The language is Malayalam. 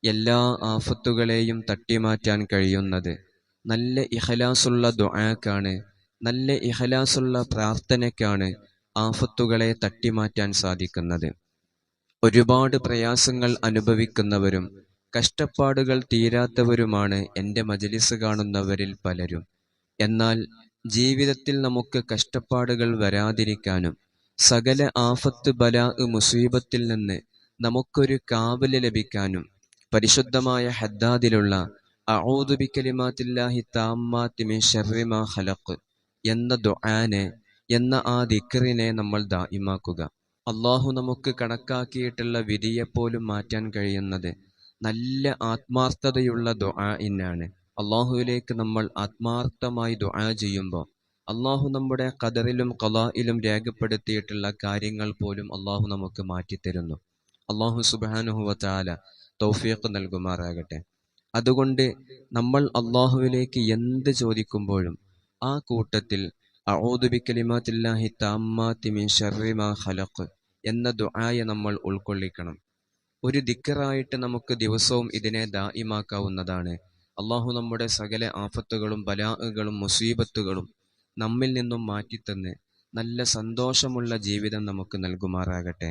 എല്ലാ ആഫത്തുകളെയും തട്ടിമാറ്റാൻ കഴിയുന്നത് നല്ല ഇഖ്ലാസുള്ള ദുആക്കാണ്, നല്ല ഇഖ്ലാസുള്ള പ്രാർത്ഥനയ്ക്കാണ് ആഫത്തുകളെ തട്ടിമാറ്റാൻ സാധിക്കുന്നത്. ഒരുപാട് പ്രയാസങ്ങൾ അനുഭവിക്കുന്നവരും കഷ്ടപ്പാടുകൾ തീരാത്തവരുമാണ് എൻ്റെ മജ്‌ലിസ് കാണുന്നവരിൽ പലരും. എന്നാൽ ജീവിതത്തിൽ നമുക്ക് കഷ്ടപ്പാടുകൾ വരാതിരിക്കാനും സകല ആഫത്ത് ബലാ മുസീബത്തിൽ നിന്ന് നമുക്കൊരു കാവല് ലഭിക്കാനും പരിശുദ്ധമായ ഹദ്ദാദിലുള്ള അഊദു ബികലിമാത്തില്ലാഹി താമ്മാത്തി മിൻ ശർരി മാ ഖലഖ് എന്ന ദുആനെ, എന്ന ആ ദിക്റിനെ നമ്മൾ ദായിമാക്കുക. അള്ളാഹു നമുക്ക് കണക്കാക്കിയിട്ടുള്ള വിധിയെപ്പോലും മാറ്റാൻ കഴിയുന്നത് നല്ല ആത്മാർത്ഥതയുള്ള ദുആഇനാണ്. അള്ളാഹുവിലേക്ക് നമ്മൾ ആത്മാർത്ഥമായി ദുആ ചെയ്യുമ്പോൾ അള്ളാഹു നമ്മുടെ ഖദറിലും ഖളായിലും രേഖപ്പെടുത്തിയിട്ടുള്ള കാര്യങ്ങൾ പോലും അള്ളാഹു നമുക്ക് മാറ്റിത്തരുന്നു. അള്ളാഹു സുബ്ഹാനഹു വ തആല തൗഫീഖ് നൽകുമാറാകട്ടെ. അതുകൊണ്ട് നമ്മൾ അള്ളാഹുവിലേക്ക് എന്ത് ചോദിക്കുമ്പോഴും ആ കൂട്ടത്തിൽ അഊദു ബികലിമാത്തില്ലാഹി താമ്മാത്തി മിൻ ശർരി മാ ഖലഖ് എന്ന ദുആയെ നമ്മൾ ഉൾക്കൊള്ളിക്കണം. ഒരു ദിക്റായിട്ട് നമുക്ക് ദിവസവും ഇതിനെ ദായിമാക്കാവുന്നതാണ്. അള്ളാഹു നമ്മുടെ സകല ആഫത്തുകളും ബലാഅകളും മുസീബത്തുകളും നമ്മിൽ നിന്നും മാറ്റിത്തന്ന് നല്ല സന്തോഷമുള്ള ജീവിതം നമുക്ക് നൽകുമാറാകട്ടെ.